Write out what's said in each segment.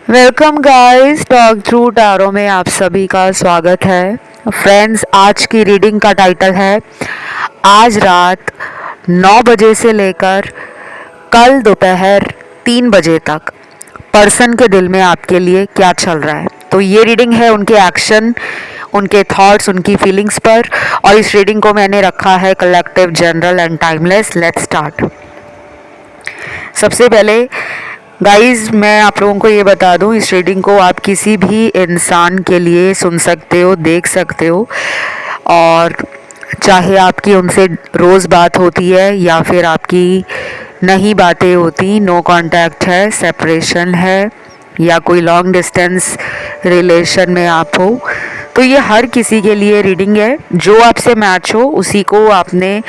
Welcome guys, talk through tarot में आप सभी का स्वागत है। फ्रेंड्स, आज की रीडिंग का टाइटल है आज रात 9 बजे से लेकर कल दोपहर 3 बजे तक पर्सन के दिल में आपके लिए क्या चल रहा है। तो ये रीडिंग है उनके एक्शन, उनके थॉट्स, उनकी फीलिंग्स पर, और इस रीडिंग को मैंने रखा है collective, general and timeless. Let's start. सबसे पहले गाइस, मैं आप लोगों को ये बता दूं, इस रीडिंग को आप किसी भी इंसान के लिए सुन सकते हो, देख सकते हो, और चाहे आपकी उनसे रोज़ बात होती है या फिर आपकी नहीं बातें होती, नो कांटेक्ट है, सेपरेशन है, या कोई लॉन्ग डिस्टेंस रिलेशन में आप हो, तो ये हर किसी के लिए रीडिंग है। जो आपसे मैच हो उसी को आपने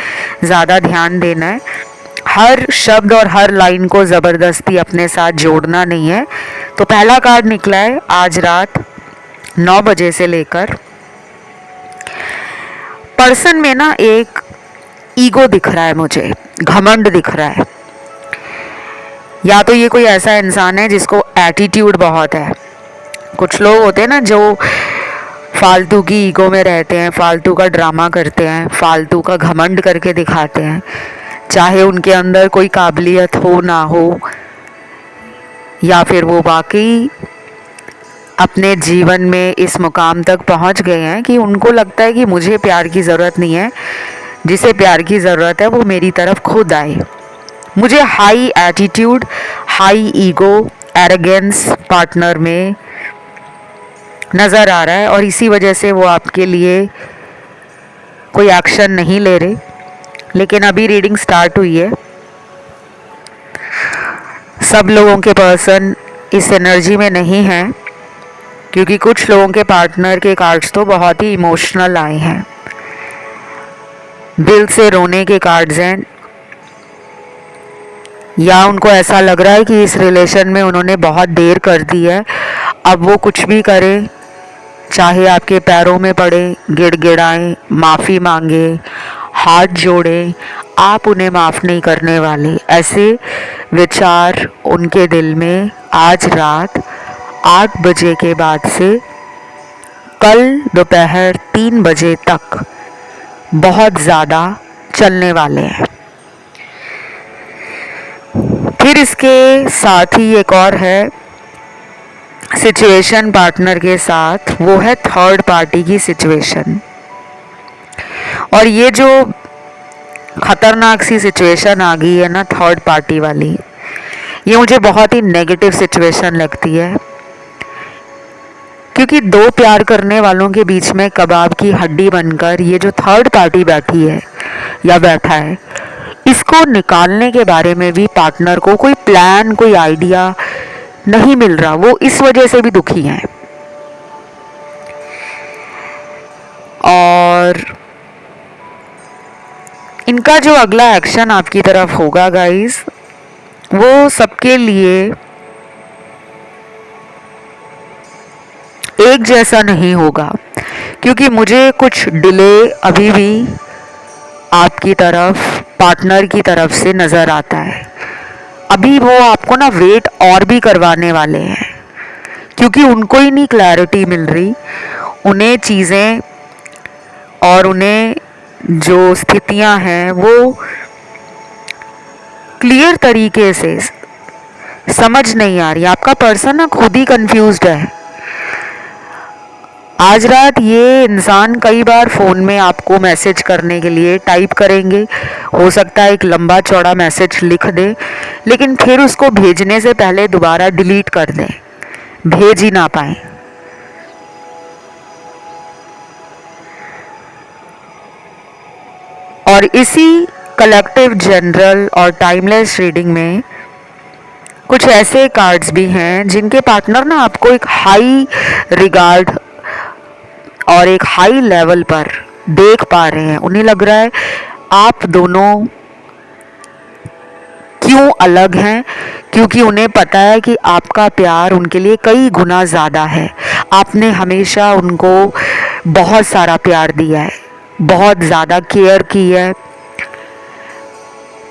ज़्यादा ध्यान देना है। हर शब्द और हर लाइन को ज़बरदस्ती अपने साथ जोड़ना नहीं है। तो पहला कार्ड निकला है आज रात 9 बजे से लेकर। पर्सन में ना एक ईगो दिख रहा है, मुझे घमंड दिख रहा है। या तो ये कोई ऐसा इंसान है जिसको एटीट्यूड बहुत है। कुछ लोग होते हैं ना जो फालतू की ईगो में रहते हैं, फालतू का ड्रामा करते हैं, फालतू का घमंड करके दिखाते हैं, चाहे उनके अंदर कोई काबिलियत हो ना हो, या फिर वो वाकई अपने जीवन में इस मुकाम तक पहुंच गए हैं कि उनको लगता है कि मुझे प्यार की ज़रूरत नहीं है, जिसे प्यार की ज़रूरत है वो मेरी तरफ खुद आए। मुझे high attitude, high ego, arrogance partner में नज़र आ रहा है, और इसी वजह से वो आपके लिए कोई एक्शन नहीं ले रहे। लेकिन अभी रीडिंग स्टार्ट हुई है। सब लोगों के पर्सन इस एनर्जी में नहीं हैं, क्योंकि कुछ लोगों के पार्टनर के कार्ड्स तो बहुत ही इमोशनल आए हैं, दिल से रोने के कार्ड्स हैं, या उनको ऐसा लग रहा है कि इस रिलेशन में उन्होंने बहुत देर कर दी है। अब वो कुछ भी करें, चाहे आपके पैरों में पड़े, गिड़गिड़ाएं, माफ़ी मांगे, हाथ जोड़े, आप उन्हें माफ़ नहीं करने वाले। ऐसे विचार उनके दिल में आज रात 8 बजे के बाद से कल दोपहर 3 बजे तक बहुत ज़्यादा चलने वाले हैं। फिर इसके साथ ही एक और है सिचुएशन पार्टनर के साथ, वो है थर्ड पार्टी की सिचुएशन। और ये जो खतरनाक सी सिचुएशन आ गई है ना, थर्ड पार्टी वाली, ये मुझे बहुत ही नेगेटिव सिचुएशन लगती है, क्योंकि दो प्यार करने वालों के बीच में कबाब की हड्डी बनकर ये जो थर्ड पार्टी बैठी है या बैठा है, इसको निकालने के बारे में भी पार्टनर को कोई प्लान, कोई आइडिया नहीं मिल रहा। वो इस वजह से भी दुखी हैं। और इनका जो अगला एक्शन आपकी तरफ होगा गाइस, वो सबके लिए एक जैसा नहीं होगा, क्योंकि मुझे कुछ डिले अभी भी आपकी तरफ, पार्टनर की तरफ से नज़र आता है। अभी वो आपको ना वेट और भी करवाने वाले हैं, क्योंकि उनको ही नहीं क्लैरिटी मिल रही। उन्हें चीज़ें और उन्हें जो स्थितियां हैं वो क्लियर तरीके से समझ नहीं आ रही। आपका पर्सन ना खुद ही कंफ्यूज्ड है। आज रात ये इंसान कई बार फ़ोन में आपको मैसेज करने के लिए टाइप करेंगे, हो सकता है एक लंबा चौड़ा मैसेज लिख दे, लेकिन फिर उसको भेजने से पहले दोबारा डिलीट कर दें, भेज ही ना पाए। और इसी कलेक्टिव, जनरल और टाइमलेस रीडिंग में कुछ ऐसे कार्ड्स भी हैं जिनके पार्टनर ना आपको एक हाई रिगार्ड और एक हाई लेवल पर देख पा रहे हैं। उन्हें लग रहा है आप दोनों क्यों अलग हैं, क्योंकि उन्हें पता है कि आपका प्यार उनके लिए कई गुना ज़्यादा है। आपने हमेशा उनको बहुत सारा प्यार दिया है, बहुत ज़्यादा केयर की है,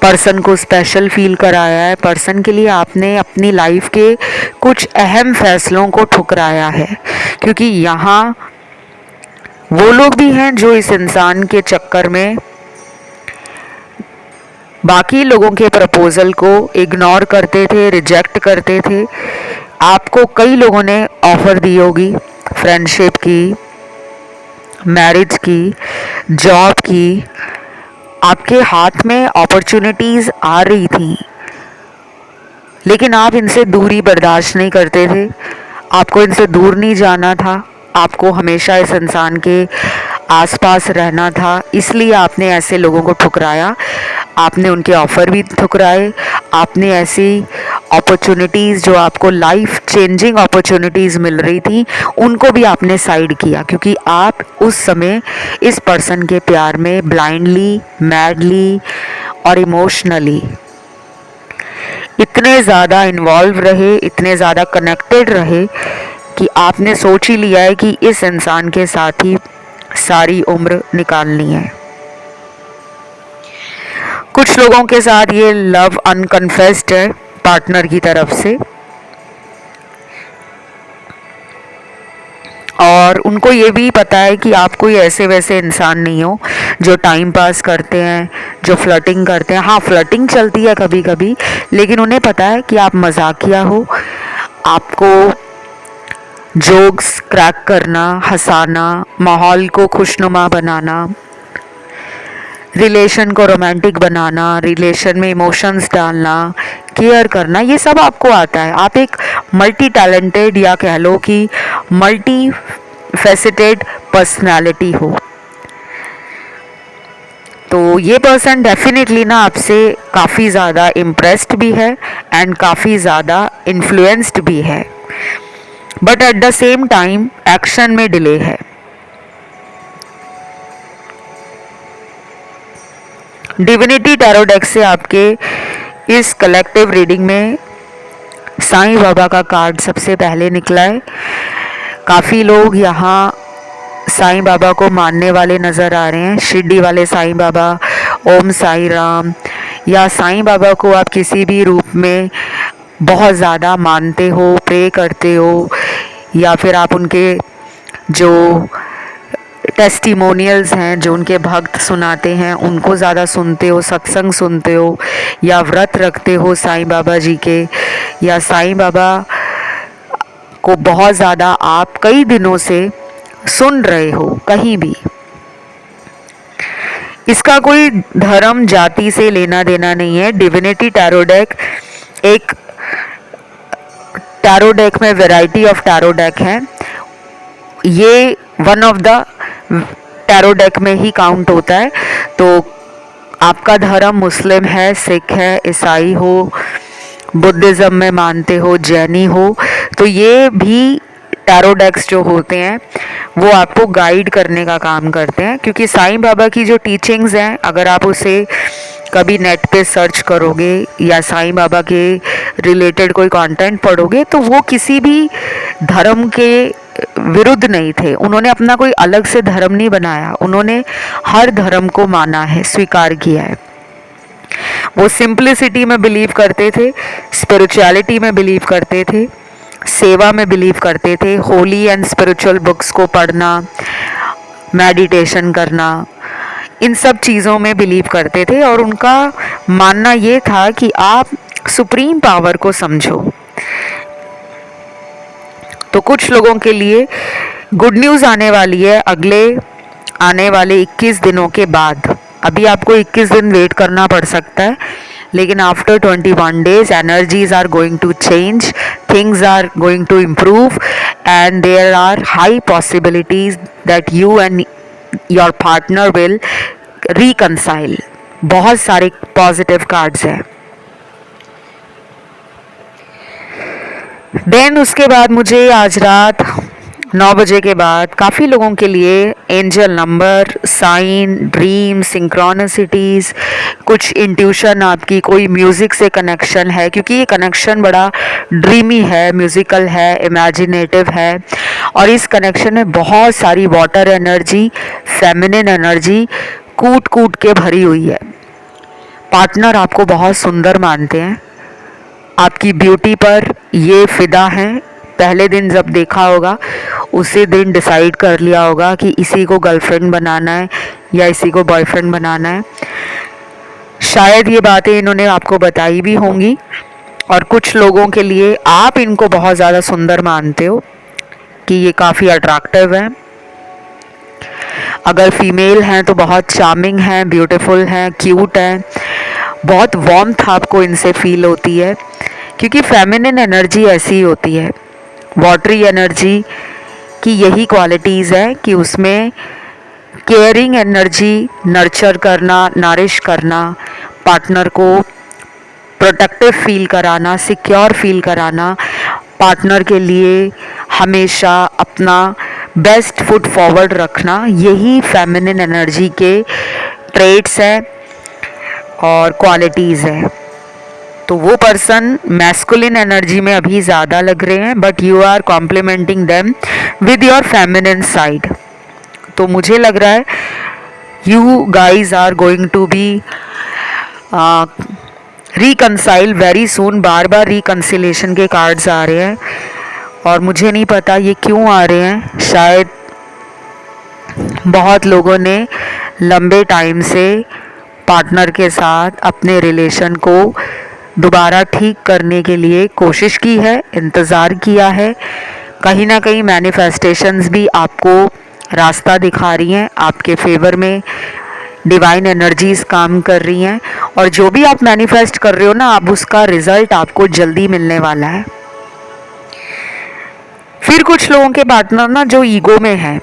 पर्सन को स्पेशल फील कराया है, पर्सन के लिए आपने अपनी लाइफ के कुछ अहम फैसलों को ठुकराया है, क्योंकि यहाँ वो लोग भी हैं जो इस इंसान के चक्कर में बाकी लोगों के प्रपोजल को इग्नोर करते थे, रिजेक्ट करते थे। आपको कई लोगों ने ऑफ़र दी होगी, फ्रेंडशिप की, मैरिज की, जॉब की। आपके हाथ में अपॉर्चुनिटीज़ आ रही थी, लेकिन आप इनसे दूरी बर्दाश्त नहीं करते थे। आपको इनसे दूर नहीं जाना था, आपको हमेशा इस इंसान के आसपास रहना था, इसलिए आपने ऐसे लोगों को ठुकराया। आपने उनके ऑफ़र भी ठुकराए, आपने ऐसी अपॉर्चुनिटीज़ जो आपको लाइफ चेंजिंग अपॉर्चुनिटीज़ मिल रही थी उनको भी आपने साइड किया, क्योंकि आप उस समय इस पर्सन के प्यार में ब्लाइंडली, मैडली और इमोशनली इतने ज़्यादा इन्वॉल्व रहे, इतने ज़्यादा कनेक्टेड रहे कि आपने सोच ही लिया है कि इस इंसान के साथ ही सारी उम्र निकालनी है। कुछ लोगों के साथ ये लव अनकन्फेस्ड है पार्टनर की तरफ से, और उनको ये भी पता है कि आप कोई ऐसे वैसे इंसान नहीं हो जो टाइम पास करते हैं, जो फ्लर्टिंग करते हैं। हाँ, फ्लर्टिंग चलती है कभी कभी, लेकिन उन्हें पता है कि आप मजाकिया हो, आपको जोक्स क्रैक करना, हंसाना, माहौल को खुशनुमा बनाना, रिलेशन को रोमांटिक बनाना, रिलेशन में इमोशंस डालना, केयर करना, ये सब आपको आता है। आप एक मल्टी टैलेंटेड या कह लो कि मल्टी फैसेटेड पर्सनालिटी हो। तो ये पर्सन डेफिनेटली ना आपसे काफ़ी ज़्यादा इम्प्रेस्ड भी है एंड काफ़ी ज़्यादा इन्फ्लुएंस्ड भी है, but at the same time action में डिले है। डिविनिटी टैरो डेक से आपके इस कलेक्टिव रीडिंग में साईं बाबा का कार्ड सबसे पहले निकला है। काफ़ी लोग यहाँ साईं बाबा को मानने वाले नज़र आ रहे हैं, शिरडी वाले साईं बाबा, ओम साईं राम, या साईं बाबा को आप किसी भी रूप में बहुत ज़्यादा मानते हो, प्रे करते हो, या फिर आप उनके जो टेस्टिमोनियल्स हैं, जो उनके भक्त सुनाते हैं, उनको ज़्यादा सुनते हो, सत्संग सुनते हो, या व्रत रखते हो साईं बाबा जी के, या साईं बाबा को बहुत ज़्यादा आप कई दिनों से सुन रहे हो कहीं भी। इसका कोई धर्म जाति से लेना देना नहीं है। डिविनिटी टैरो डेक एक टैरो डेक में वैरायटी ऑफ टैरो डेक है, ये one of the tarot deck में ही काउंट होता है। तो आपका धर्म मुस्लिम है, सिख है, ईसाई हो, बुद्धिज़्म में मानते हो, जैनी हो, तो ये भी टैरो डेक्स जो होते हैं वो आपको गाइड करने का काम करते हैं। क्योंकि साईं बाबा की जो टीचिंग्स हैं, अगर आप उसे कभी नेट पे सर्च करोगे या साईं बाबा के रिलेटेड कोई कंटेंट पढ़ोगे, तो वो किसी भी धर्म के विरुद्ध नहीं थे। उन्होंने अपना कोई अलग से धर्म नहीं बनाया, उन्होंने हर धर्म को माना है, स्वीकार किया है। वो सिंप्लिसिटी में बिलीव करते थे, स्पिरिचुअलिटी में बिलीव करते थे, सेवा में बिलीव करते थे, होली एंड स्पिरिचुअल बुक्स को पढ़ना, मेडिटेशन करना, इन सब चीज़ों में बिलीव करते थे। और उनका मानना ये था कि आप सुप्रीम पावर को समझो। तो कुछ लोगों के लिए गुड न्यूज़ आने वाली है अगले आने वाले 21 दिनों के बाद। अभी आपको 21 दिन वेट करना पड़ सकता है, लेकिन after 21 days energies are going to change, things are going to improve, and there are high possibilities that you and your partner will reconcile। बहुत सारे पॉजिटिव कार्ड्स हैं। देन उसके बाद मुझे आज रात 9 बजे के बाद काफ़ी लोगों के लिए angel number, sign, dream, synchronicities, कुछ इंट्यूशन, आपकी कोई म्यूज़िक से कनेक्शन है, क्योंकि ये कनेक्शन बड़ा ड्रीमी है, म्यूज़िकल है, इमेजिनेटिव है, और इस कनेक्शन में बहुत सारी वाटर एनर्जी, फेमिनिन एनर्जी कूट कूट के भरी हुई है। पार्टनर आपको बहुत सुंदर मानते हैं, आपकी ब्यूटी पर ये फिदा हैं। पहले दिन जब देखा होगा उसी दिन डिसाइड कर लिया होगा कि इसी को गर्लफ्रेंड बनाना है या इसी को बॉयफ्रेंड बनाना है। शायद ये बातें इन्होंने आपको बताई भी होंगी, और कुछ लोगों के लिए आप इनको बहुत ज़्यादा सुंदर मानते हो कि ये काफ़ी अट्रैक्टिव है। अगर फीमेल हैं तो बहुत चार्मिंग हैं, ब्यूटीफुल हैं, क्यूट हैं, बहुत वार्मथ आपको इनसे फील होती है, क्योंकि फेमिनिन एनर्जी ऐसी होती है। वाटरी एनर्जी की यही क्वालिटीज़ है कि उसमें केयरिंग एनर्जी, नर्चर करना, नरिश करना, पार्टनर को प्रोटेक्टिव फील कराना, सिक्योर फील कराना, पार्टनर के लिए हमेशा अपना बेस्ट फुट फॉरवर्ड रखना, यही फेमिनिन एनर्जी के ट्रेट्स हैं और क्वालिटीज़ हैं। तो वो पर्सन मैस्कुलिन एनर्जी में अभी ज़्यादा लग रहे हैं, but you are complimenting them with your feminine side. तो मुझे लग रहा है you guys are going to be reconcile very soon. बार बार रिकनसिलेशन के कार्ड्स आ रहे हैं और मुझे नहीं पता ये क्यों आ रहे हैं। शायद बहुत लोगों ने लंबे टाइम से पार्टनर के साथ अपने रिलेशन को दोबारा ठीक करने के लिए कोशिश की है, इंतज़ार किया है। कहीं ना कहीं मैनिफेस्टेशंस भी आपको रास्ता दिखा रही हैं, आपके फेवर में डिवाइन एनर्जीज काम कर रही हैं, और जो भी आप मैनिफेस्ट कर रहे हो ना, अब उसका रिजल्ट आपको जल्दी मिलने वाला है। फिर कुछ लोगों के पार्टनर ना जो ईगो में है,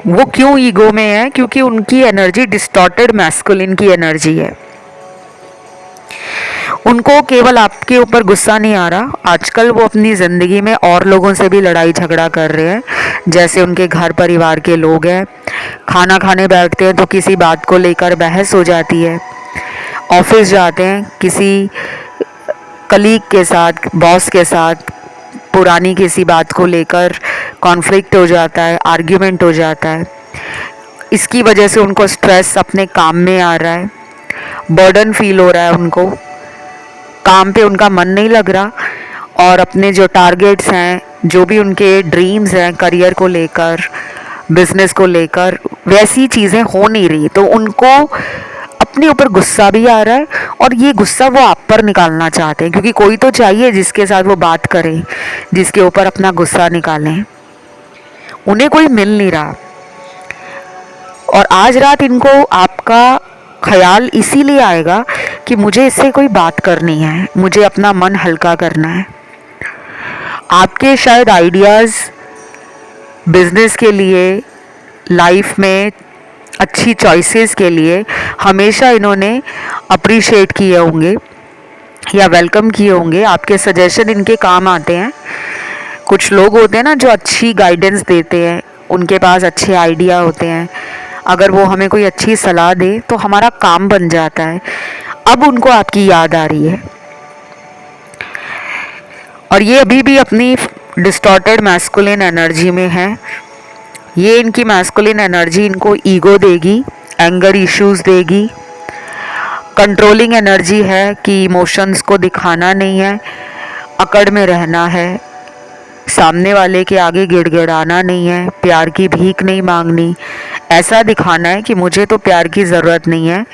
वो क्यों ईगो में है? क्योंकि उनकी एनर्जी डिस्टॉर्टेड मैस्कुलिन की एनर्जी है। उनको केवल आपके ऊपर गुस्सा नहीं आ रहा, आजकल वो अपनी ज़िंदगी में और लोगों से भी लड़ाई झगड़ा कर रहे हैं। जैसे उनके घर परिवार के लोग हैं, खाना खाने बैठते हैं तो किसी बात को लेकर बहस हो जाती है। ऑफिस जाते हैं, किसी कलीग के साथ, बॉस के साथ पुरानी किसी बात को लेकर कॉन्फ्लिक्ट हो जाता है, आर्ग्यूमेंट हो जाता है। इसकी वजह से उनको स्ट्रेस अपने काम में आ रहा है, बर्डन फील हो रहा है, उनको काम पे उनका मन नहीं लग रहा, और अपने जो टारगेट्स हैं, जो भी उनके ड्रीम्स हैं करियर को लेकर, बिजनेस को लेकर, वैसी चीज़ें हो नहीं रही। तो उनको अपने ऊपर गुस्सा भी आ रहा है, और ये गुस्सा वो आप पर निकालना चाहते हैं, क्योंकि कोई तो चाहिए जिसके साथ वो बात करें, जिसके ऊपर अपना गुस्सा निकालें। उन्हें कोई मिल नहीं रहा, और आज रात इनको आपका ख्याल इसीलिए आएगा कि मुझे इससे कोई बात करनी है, मुझे अपना मन हल्का करना है। आपके शायद आइडियाज़ बिजनेस के लिए, लाइफ में अच्छी चॉइसेस के लिए हमेशा इन्होंने अप्रिशिएट किए होंगे या वेलकम किए होंगे। आपके सजेशन इनके काम आते हैं। कुछ लोग होते हैं ना जो अच्छी गाइडेंस देते हैं, उनके पास अच्छे आइडिया होते हैं, अगर वो हमें कोई अच्छी सलाह दे तो हमारा काम बन जाता है। अब उनको आपकी याद आ रही है, और ये अभी भी अपनी डिस्टॉर्टेड मैस्कुलिन एनर्जी में है। ये इनकी मैस्कुलिन एनर्जी इनको ईगो देगी, एंगर इश्यूज देगी, कंट्रोलिंग एनर्जी है कि इमोशंस को दिखाना नहीं है, अकड़ में रहना है, सामने वाले के आगे गिड़गिड़ाना नहीं है, प्यार की भीख नहीं मांगनी, ऐसा दिखाना है कि मुझे तो प्यार की ज़रूरत नहीं है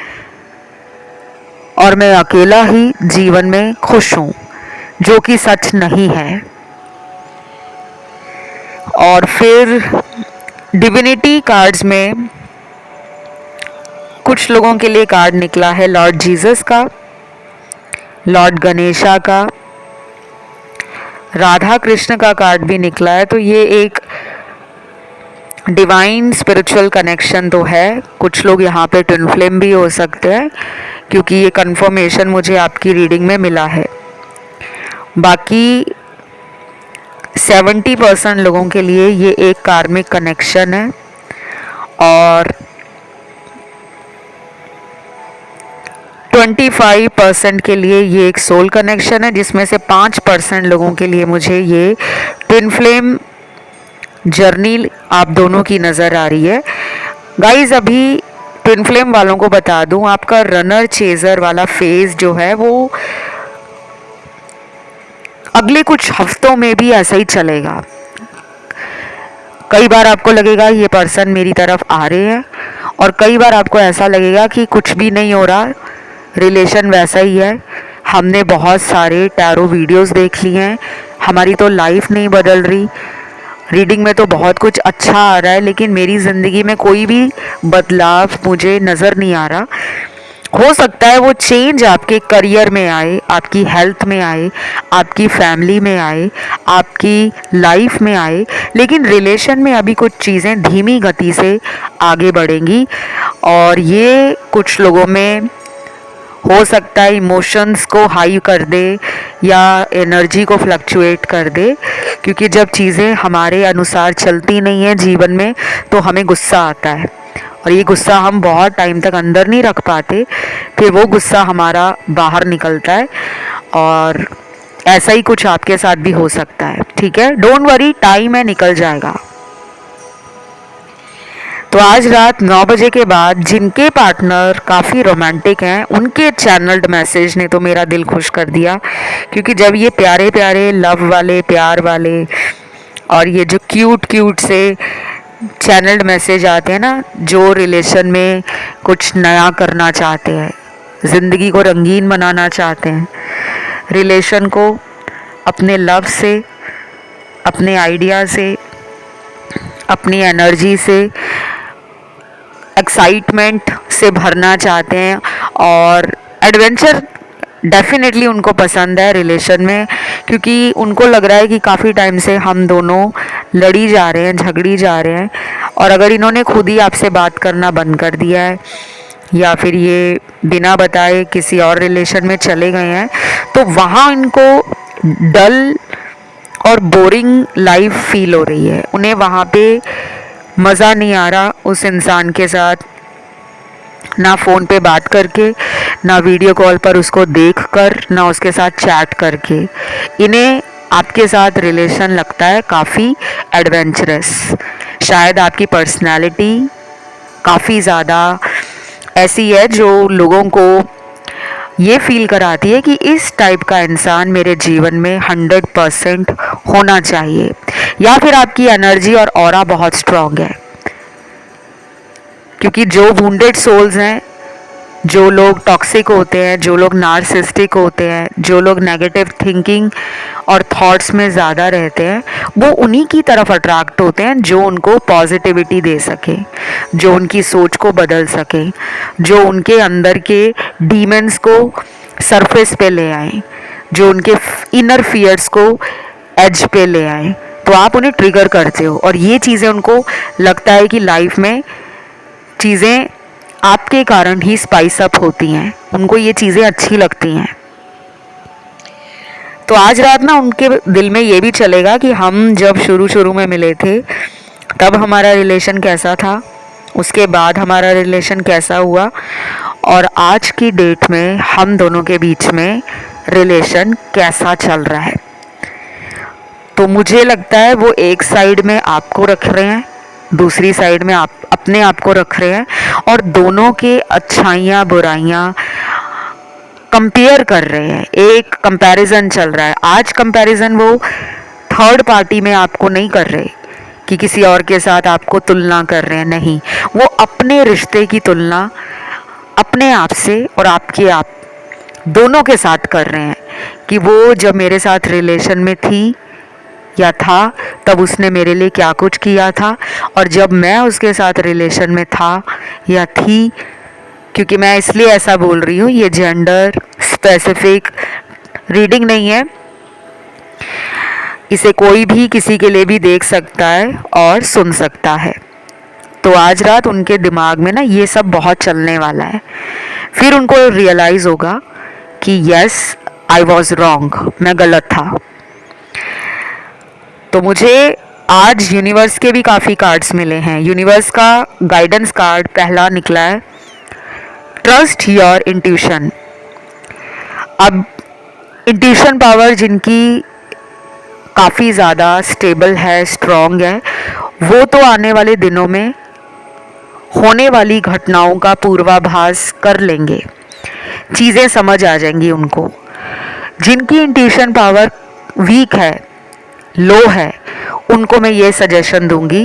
और मैं अकेला ही जीवन में खुश हूँ, जो कि सच नहीं है। और फिर डिविनिटी कार्ड्स में कुछ लोगों के लिए कार्ड निकला है लॉर्ड जीसस का, लॉर्ड गणेशा का, राधा कृष्ण का कार्ड भी निकला है। तो ये एक डिवाइन स्पिरिचुअल कनेक्शन तो है। कुछ लोग यहाँ पे ट्विन फ्लेम भी हो सकते हैं, क्योंकि ये कंफर्मेशन मुझे आपकी रीडिंग में मिला है। बाकी 70% लोगों के लिए ये एक कार्मिक कनेक्शन है, और 25% के लिए ये एक सोल कनेक्शन है, जिसमें से 5% लोगों के लिए मुझे ये ट्विन फ्लेम जर्नी आप दोनों की नज़र आ रही है। गाइज, अभी ट्विन फ्लेम वालों को बता दूं, आपका रनर चेजर वाला फेज जो है वो अगले कुछ हफ्तों में भी ऐसा ही चलेगा। कई बार आपको लगेगा ये पर्सन मेरी तरफ आ रहे हैं, और कई बार आपको ऐसा लगेगा कि कुछ भी नहीं हो रहा, रिलेशन वैसा ही है। हमने बहुत सारे टैरो वीडियोस देख लिए हैं, हमारी तो लाइफ नहीं बदल रही। रीडिंग में तो बहुत कुछ अच्छा आ रहा है, लेकिन मेरी ज़िंदगी में कोई भी बदलाव मुझे नज़र नहीं आ रहा। हो सकता है वो चेंज आपके करियर में आए, आपकी हेल्थ में आए, आपकी फैमिली में आए, आपकी लाइफ में आए, लेकिन रिलेशन में अभी कुछ चीज़ें धीमी गति से आगे बढ़ेंगी। और ये कुछ लोगों में हो सकता है इमोशंस को हाई कर दे या एनर्जी को फ्लक्चुएट कर दे, क्योंकि जब चीज़ें हमारे अनुसार चलती नहीं हैं जीवन में तो हमें गुस्सा आता है, और ये गुस्सा हम बहुत टाइम तक अंदर नहीं रख पाते, फिर वो गुस्सा हमारा बाहर निकलता है। और ऐसा ही कुछ आपके साथ भी हो सकता है। ठीक है, डोंट वरी, टाइम है, निकल जाएगा। तो आज रात 9 बजे के बाद जिनके पार्टनर काफ़ी रोमांटिक हैं, उनके चैनल्ड मैसेज ने तो मेरा दिल खुश कर दिया, क्योंकि जब ये प्यारे प्यारे लव वाले, प्यार वाले और ये जो क्यूट क्यूट से चैनल्ड मैसेज आते हैं ना, जो रिलेशन में कुछ नया करना चाहते हैं, ज़िंदगी को रंगीन बनाना चाहते हैं, रिलेशन को अपने लव से, अपने आइडिया से, अपनी एनर्जी से, एक्साइटमेंट से भरना चाहते हैं, और एडवेंचर डेफिनेटली उनको पसंद है रिलेशन में, क्योंकि उनको लग रहा है कि काफ़ी टाइम से हम दोनों लड़ी जा रहे हैं, झगड़ी जा रहे हैं, और अगर इन्होंने खुद ही आपसे बात करना बंद कर दिया है या फिर ये बिना बताए किसी और रिलेशन में चले गए हैं, तो वहाँ इनको डल और बोरिंग लाइफ फील हो रही है। उन्हें वहाँ पे मज़ा नहीं आ रहा उस इंसान के साथ, ना फ़ोन पे बात करके, ना वीडियो कॉल पर उसको देखकर, ना उसके साथ चैट करके। इन्हें आपके साथ रिलेशन लगता है काफ़ी एडवेंचरस। शायद आपकी पर्सनैलिटी काफ़ी ज़्यादा ऐसी है जो लोगों को ये फील कराती है कि इस टाइप का इंसान मेरे जीवन में 100% होना चाहिए, या फिर आपकी एनर्जी और ऑरा बहुत स्ट्रॉन्ग है। क्योंकि जो वुंडेड सोल्स हैं, जो लोग टॉक्सिक होते हैं, जो लोग नार्सिसिस्टिक होते हैं, जो लोग नेगेटिव थिंकिंग और थॉट्स में ज़्यादा रहते हैं, वो उन्हीं की तरफ अट्रैक्ट होते हैं जो उनको पॉजिटिविटी दे सके, जो उनकी सोच को बदल सके, जो उनके अंदर के डीमंस को सरफेस पे ले आए, जो उनके इनर फियर्स को एज पे ले आए। तो आप उन्हें ट्रिगर करते हो, और ये चीज़ें उनको लगता है कि लाइफ में चीज़ें आपके कारण ही स्पाइस अप होती हैं, उनको ये चीज़ें अच्छी लगती हैं। तो आज रात ना उनके दिल में ये भी चलेगा कि हम जब शुरू में मिले थे तब हमारा रिलेशन कैसा था, उसके बाद हमारा रिलेशन कैसा हुआ, और आज की डेट में हम दोनों के बीच में रिलेशन कैसा चल रहा है। तो मुझे लगता है वो एक साइड में आपको रख रहे हैं, दूसरी साइड में आप अपने आप को रख रहे हैं, और दोनों के अच्छाइयाँ बुराइयाँ कंपेयर कर रहे हैं। एक कंपैरिजन चल रहा है। आज कंपैरिजन वो थर्ड पार्टी में आपको नहीं कर रहे कि किसी और के साथ आपको तुलना कर रहे हैं, नहीं, वो अपने रिश्ते की तुलना अपने आप से और आपके आप दोनों के साथ कर रहे हैं कि वो जब मेरे साथ रिलेशन में थी या था तब उसने मेरे लिए क्या कुछ किया था, और जब मैं उसके साथ रिलेशन में था या थी, क्योंकि मैं इसलिए ऐसा बोल रही हूँ, ये जेंडर स्पेसिफिक रीडिंग नहीं है, इसे कोई भी किसी के लिए भी देख सकता है और सुन सकता है। तो आज रात उनके दिमाग में ना ये सब बहुत चलने वाला है, फिर उनको रियलाइज़ होगा कि यस आई वॉज रॉन्ग, मैं गलत था। तो मुझे आज यूनिवर्स के भी काफ़ी कार्ड्स मिले हैं। यूनिवर्स का गाइडेंस कार्ड पहला निकला है, ट्रस्ट योर इंट्यूशन। अब इंट्यूशन पावर जिनकी काफ़ी ज़्यादा स्टेबल है, स्ट्रॉन्ग है, वो तो आने वाले दिनों में होने वाली घटनाओं का पूर्वाभास कर लेंगे, चीज़ें समझ आ जाएंगी उनको। जिनकी इंट्यूशन पावर वीक है, लो है, उनको मैं ये सजेशन दूंगी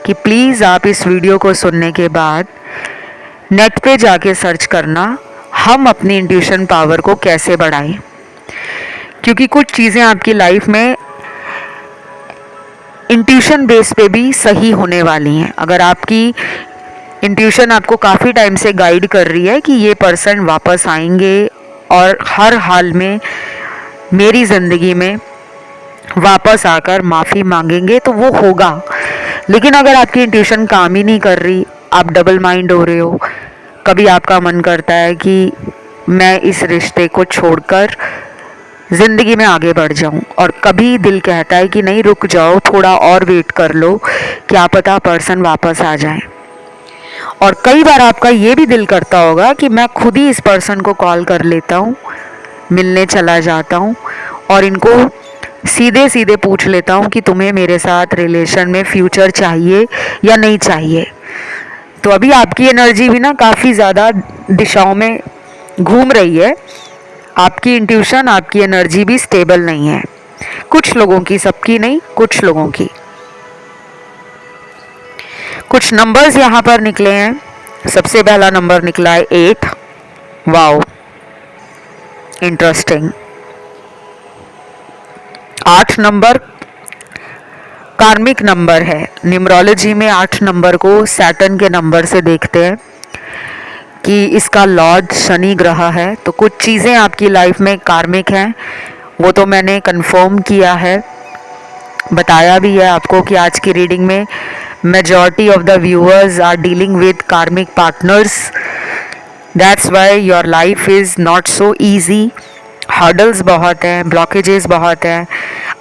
कि प्लीज़ आप इस वीडियो को सुनने के बाद नेट पे जाके सर्च करना, हम अपनी इंट्यूशन पावर को कैसे बढ़ाएं। क्योंकि कुछ चीज़ें आपकी लाइफ में इंट्यूशन बेस पे भी सही होने वाली हैं। अगर आपकी इंट्यूशन आपको काफ़ी टाइम से गाइड कर रही है कि ये पर्सन वापस आएंगे और हर हाल में मेरी ज़िंदगी में वापस आकर माफ़ी मांगेंगे, तो वो होगा। लेकिन अगर आपकी इंट्यूशन काम ही नहीं कर रही, आप डबल माइंड हो रहे हो, कभी आपका मन करता है कि मैं इस रिश्ते को छोड़कर ज़िंदगी में आगे बढ़ जाऊं, और कभी दिल कहता है कि नहीं रुक जाओ, थोड़ा और वेट कर लो, क्या पता पर्सन वापस आ जाए। और कई बार आपका ये भी दिल करता होगा कि मैं खुद ही इस पर्सन को कॉल कर लेता हूँ, मिलने चला जाता हूँ और इनको सीधे सीधे पूछ लेता हूँ कि तुम्हें मेरे साथ रिलेशन में फ्यूचर चाहिए या नहीं चाहिए। तो अभी आपकी एनर्जी भी ना काफ़ी ज़्यादा दिशाओं में घूम रही है। आपकी इंट्यूशन, आपकी एनर्जी भी स्टेबल नहीं है, कुछ लोगों की, सबकी नहीं, कुछ लोगों की। कुछ नंबर्स यहाँ पर निकले हैं। सबसे पहला नंबर निकला है 8। Wow, interesting. 8 नंबर कार्मिक नंबर है। न्यूमरोलॉजी में 8 नंबर को सैटर्न के नंबर से देखते हैं कि इसका लॉर्ड शनि ग्रह है। तो कुछ चीज़ें आपकी लाइफ में कार्मिक हैं, वो तो मैंने कंफर्म किया है, बताया भी है आपको कि आज की रीडिंग में majority of the viewers are dealing with karmic partners. That's why your life is not so easy. Hurdles बहुत हैं, ब्लॉकेजेस बहुत हैं,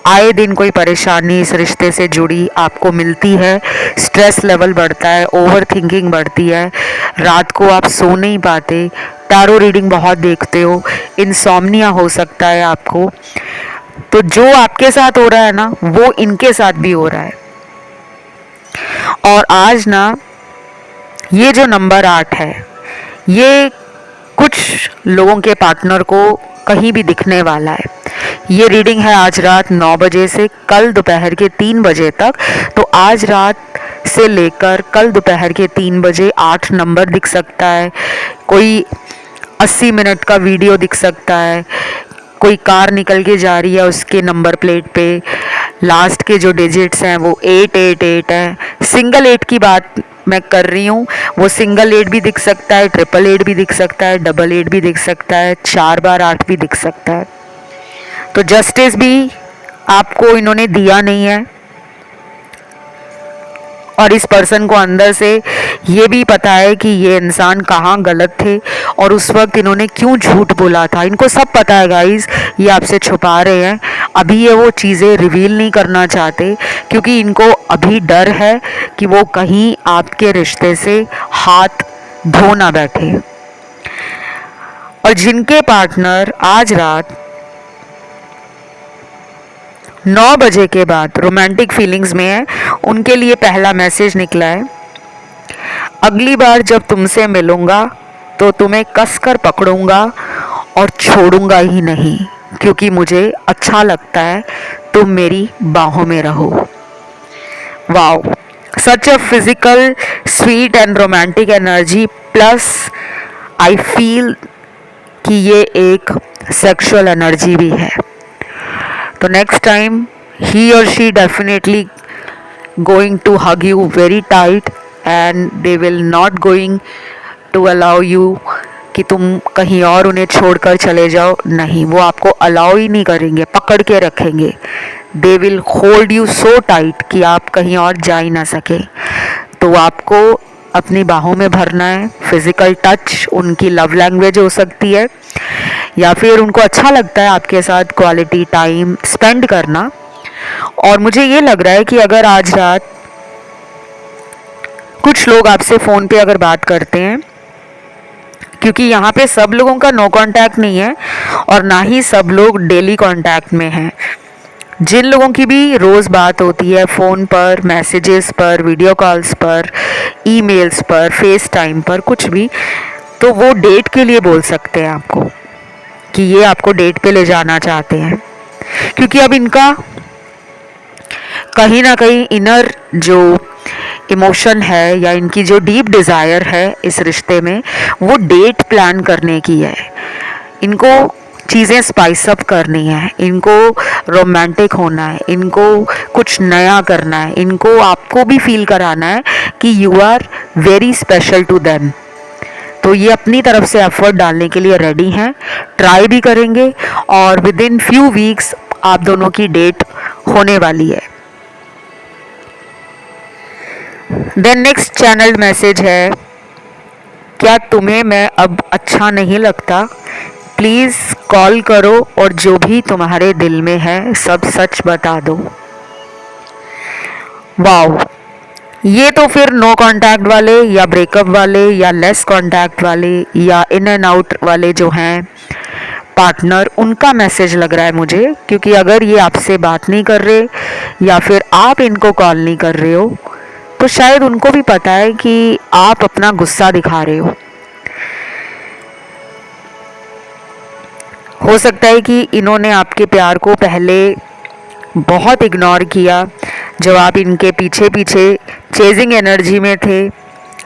आए दिन कोई परेशानी इस रिश्ते से जुड़ी आपको मिलती है। स्ट्रेस लेवल बढ़ता है, ओवर थिंकिंग बढ़ती है, रात को आप सो नहीं पाते, टैरो रीडिंग बहुत देखते हो, इंसोम्निया हो सकता है आपको। तो जो आपके साथ हो रहा है ना, वो इनके साथ भी हो रहा है। और आज ना ये जो नंबर 8 है, ये कुछ लोगों के पार्टनर को कहीं भी दिखने वाला है। ये रीडिंग है आज रात 9 बजे से कल दोपहर के 3 बजे तक। तो आज रात से लेकर कल दोपहर के 3 बजे 8 नंबर दिख सकता है। कोई 80 मिनट का वीडियो दिख सकता है। कोई कार निकल के जा रही है, उसके नंबर प्लेट पे लास्ट के जो डिजिट्स हैं वो 888 है। सिंगल 8 की बात मैं कर रही हूँ, वो सिंगल 8 भी दिख सकता है, ट्रिपल 8 भी दिख सकता है, डबल 8 भी दिख सकता है, 4 बार 8 भी दिख सकता है। तो जस्टिस भी आपको इन्होंने दिया नहीं है। और इस पर्सन को अंदर से ये भी पता है कि ये इंसान कहाँ गलत थे और उस वक्त इन्होंने क्यों झूठ बोला था। इनको सब पता है गाइस, ये आपसे छुपा रहे हैं। अभी ये वो चीज़ें रिवील नहीं करना चाहते क्योंकि इनको अभी डर है कि वो कहीं आपके रिश्ते से हाथ धो ना बैठे। और जिनके पार्टनर आज रात 9 बजे के बाद रोमांटिक फीलिंग्स में है, उनके लिए पहला मैसेज निकला है, अगली बार जब तुमसे मिलूंगा तो तुम्हें कसकर पकड़ूंगा और छोड़ूंगा ही नहीं, क्योंकि मुझे अच्छा लगता है तुम मेरी बाहों में रहो। Wow, such a physical sweet and romantic energy, plus I feel कि ये एक सेक्सुअल एनर्जी भी है। तो next time he or she definitely going to hug you very tight and they will not going to allow you कि तुम कहीं और उन्हें छोड़कर चले जाओ। नहीं, वो आपको अलाउ ही नहीं करेंगे, पकड़ के रखेंगे। They will hold you so tight कि आप कहीं और जा ही ना सके। तो आपको अपनी बाहों में भरना है। फिजिकल टच उनकी लव लैंग्वेज हो सकती है, या फिर उनको अच्छा लगता है आपके साथ क्वालिटी टाइम स्पेंड करना। और मुझे ये लग रहा है कि अगर आज रात कुछ लोग आपसे फ़ोन पे अगर बात करते हैं, क्योंकि यहाँ पे सब लोगों का नो कांटेक्ट नहीं है और ना ही सब लोग डेली कांटेक्ट में हैं। जिन लोगों की भी रोज़ बात होती है फ़ोन पर, मैसेजेस पर, वीडियो कॉल्स पर, ईमेल्स पर, फेस टाइम पर, कुछ भी, तो वो डेट के लिए बोल सकते हैं आपको कि ये आपको डेट पे ले जाना चाहते हैं, क्योंकि अब इनका कहीं ना कहीं इनर जो इमोशन है या इनकी जो डीप डिज़ायर है इस रिश्ते में, वो डेट प्लान करने की है। इनको चीज़ें स्पाइस अप करनी है, इनको रोमांटिक होना है, इनको कुछ नया करना है, इनको आपको भी फील कराना है कि you are very special to them. तो ये अपनी तरफ से एफर्ट डालने के लिए रेडी हैं, ट्राई भी करेंगे और विद इन फ्यू वीक्स आप दोनों की डेट होने वाली है। देन नेक्स्ट चैनल मैसेज है, क्या तुम्हें मैं अब अच्छा नहीं लगता? प्लीज़ कॉल करो और जो भी तुम्हारे दिल में है सब सच बता दो। वाओ, ये तो फिर नो कांटेक्ट वाले या ब्रेकअप वाले या लेस कांटेक्ट वाले या इन एंड आउट वाले जो हैं पार्टनर, उनका मैसेज लग रहा है मुझे, क्योंकि अगर ये आपसे बात नहीं कर रहे या फिर आप इनको कॉल नहीं कर रहे हो तो शायद उनको भी पता है कि आप अपना गुस्सा दिखा रहे हो सकता है कि इन्होंने आपके प्यार को पहले बहुत इग्नोर किया जब आप इनके पीछे पीछे चेजिंग एनर्जी में थे,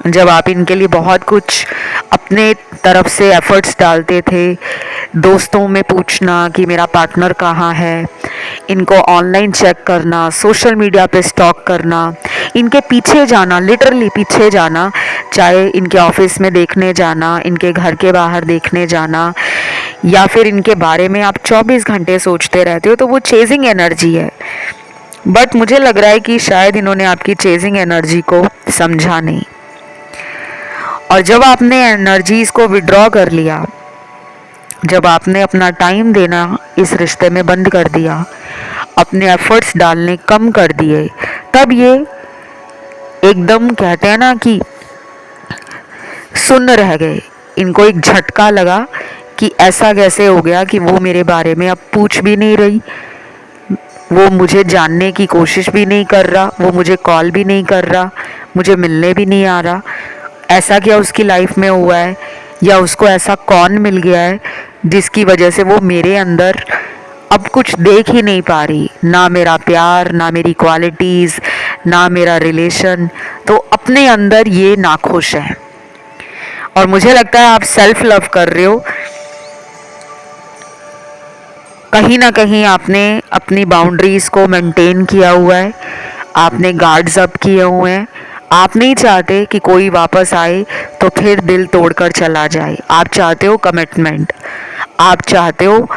जब आप इनके लिए बहुत कुछ अपने तरफ से एफर्ट्स डालते थे, दोस्तों में पूछना कि मेरा पार्टनर कहाँ है, इनको ऑनलाइन चेक करना, सोशल मीडिया पे स्टॉक करना, इनके पीछे जाना, लिटरली पीछे जाना, चाहे इनके ऑफिस में देखने जाना, इनके घर के बाहर देखने जाना, या फिर इनके बारे में आप 24 घंटे सोचते रहते हो, तो वो चेजिंग एनर्जी है। बट मुझे लग रहा है कि शायद इन्होंने आपकी चेजिंग एनर्जी को समझा नहीं, और जब आपने एनर्जीज़ को विड्रॉ कर लिया, जब आपने अपना टाइम देना इस रिश्ते में बंद कर दिया, अपने एफर्ट्स डालने कम कर दिए, तब ये एकदम कहते हैं ना कि सुन्न रह गए। इनको एक झटका लगा कि ऐसा कैसे हो गया कि वो मेरे बारे में अब पूछ भी नहीं रही, वो मुझे जानने की कोशिश भी नहीं कर रहा, वो मुझे कॉल भी नहीं कर रहा, मुझे मिलने भी नहीं आ रहा। ऐसा क्या उसकी लाइफ में हुआ है, या उसको ऐसा कौन मिल गया है जिसकी वजह से वो मेरे अंदर अब कुछ देख ही नहीं पा रही, ना मेरा प्यार, ना मेरी क्वालिटीज़, ना मेरा रिलेशन। तो अपने अंदर ये नाखुश है, और मुझे लगता है आप सेल्फ लव कर रहे हो। कहीं ना कहीं आपने अपनी बाउंड्रीज़ को मेंटेन किया हुआ है, आपने गार्ड्स अप किए हुए हैं। आप नहीं चाहते कि कोई वापस आए तो फिर दिल तोड़कर चला जाए। आप चाहते हो कमिटमेंट, आप चाहते हो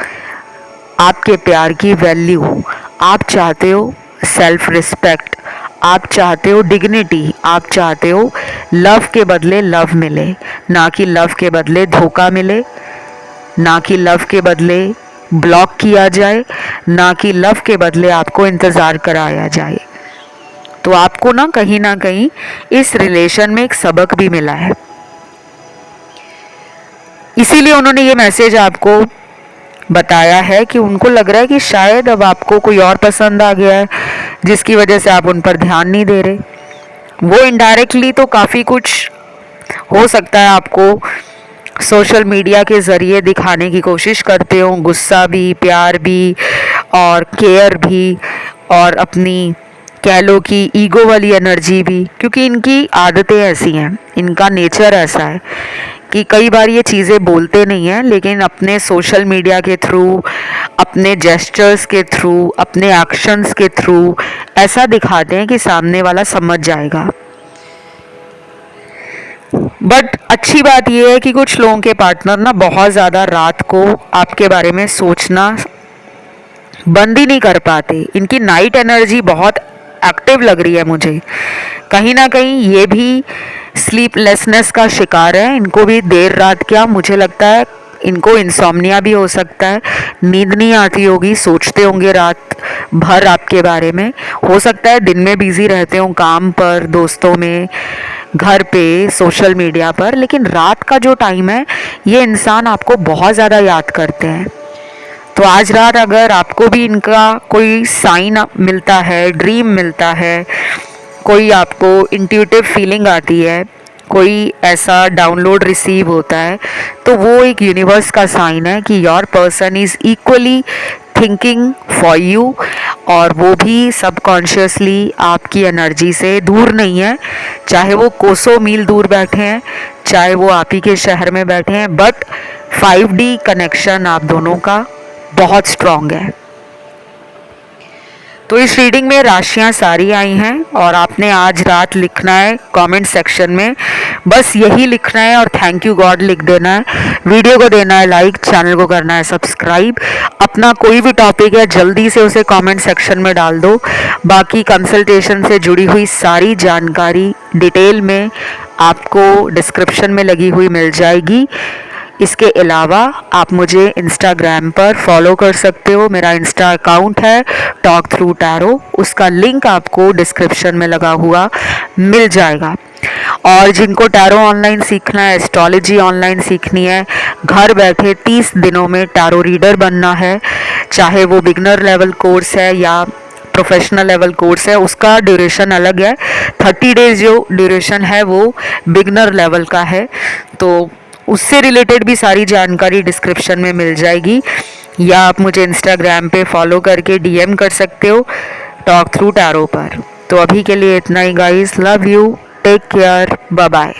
आपके प्यार की वैल्यू, आप चाहते हो सेल्फ रिस्पेक्ट, आप चाहते हो डिग्निटी, आप चाहते हो लव के बदले लव मिले, ना कि लव के बदले धोखा मिले, ना कि लव के बदले ब्लॉक किया जाए, ना कि लव के बदले आपको इंतज़ार कराया जाए। तो आपको ना कहीं इस रिलेशन में एक सबक भी मिला है, इसीलिए उन्होंने ये मैसेज आपको बताया है कि उनको लग रहा है कि शायद अब आपको कोई और पसंद आ गया है जिसकी वजह से आप उन पर ध्यान नहीं दे रहे। वो इनडायरेक्टली तो काफ़ी कुछ हो सकता है आपको सोशल मीडिया के ज़रिए दिखाने की कोशिश करते हो, गुस्सा भी, प्यार भी और केयर भी, और अपनी कह लो कि ईगो वाली एनर्जी भी, क्योंकि इनकी आदतें ऐसी हैं, इनका नेचर ऐसा है कि कई बार ये चीज़ें बोलते नहीं हैं, लेकिन अपने सोशल मीडिया के थ्रू, अपने जेस्चर्स के थ्रू, अपने एक्शंस के थ्रू ऐसा दिखाते हैं कि सामने वाला समझ जाएगा। बट अच्छी बात यह है कि कुछ लोगों के पार्टनर ना बहुत ज़्यादा रात को आपके बारे में सोचना बंद ही नहीं कर पाते। इनकी नाइट एनर्जी बहुत एक्टिव लग रही है मुझे। कहीं ना कहीं ये भी स्लीपलेसनेस का शिकार है। इनको भी देर रात क्या, मुझे लगता है इनको इंसोम्निया भी हो सकता है, नींद नहीं आती होगी, सोचते होंगे रात भर आपके बारे में। हो सकता है दिन में बिजी रहते हो काम पर, दोस्तों में, घर पे, सोशल मीडिया पर, लेकिन रात का जो टाइम है ये इंसान आपको बहुत ज़्यादा याद करते हैं। तो आज रात अगर आपको भी इनका कोई साइन मिलता है, ड्रीम मिलता है, कोई आपको इंट्यूटिव फीलिंग आती है, कोई ऐसा डाउनलोड रिसीव होता है, तो वो एक यूनिवर्स का साइन है कि your person is equally thinking for you, और वो भी सबकॉन्शियसली आपकी एनर्जी से दूर नहीं है, चाहे वो कोसों मील दूर बैठे हैं, चाहे वो आप ही के शहर में बैठे हैं, बट 5D कनेक्शन आप दोनों का बहुत स्ट्रॉन्ग है। तो इस रीडिंग में राशियां सारी आई हैं और आपने आज रात लिखना है कमेंट सेक्शन में, बस यही लिखना है और थैंक यू गॉड लिख देना है। वीडियो को देना है लाइक, चैनल को करना है सब्सक्राइब। अपना कोई भी टॉपिक है जल्दी से उसे कमेंट सेक्शन में डाल दो। बाकी कंसल्टेशन से जुड़ी हुई सारी जानकारी डिटेल में आपको डिस्क्रिप्शन में लगी हुई मिल जाएगी। इसके अलावा आप मुझे इंस्टाग्राम पर फॉलो कर सकते हो। मेरा इंस्टा अकाउंट है टॉक थ्रू टैरो, उसका लिंक आपको डिस्क्रिप्शन में लगा हुआ मिल जाएगा। और जिनको टैरो ऑनलाइन सीखना है, एस्ट्रोलॉजी ऑनलाइन सीखनी है, घर बैठे 30 दिनों में टैरो रीडर बनना है, चाहे वो बिगनर लेवल कोर्स है या प्रोफेशनल लेवल कोर्स है, उसका ड्यूरेशन अलग है। 30 डेज जो ड्यूरेशन है वो बिगनर लेवल का है, तो उससे रिलेटेड भी सारी जानकारी डिस्क्रिप्शन में मिल जाएगी, या आप मुझे इंस्टाग्राम पे फॉलो करके डीएम कर सकते हो टॉक थ्रू टैरो पर। तो अभी के लिए इतना ही guys, love you, take care, bye bye.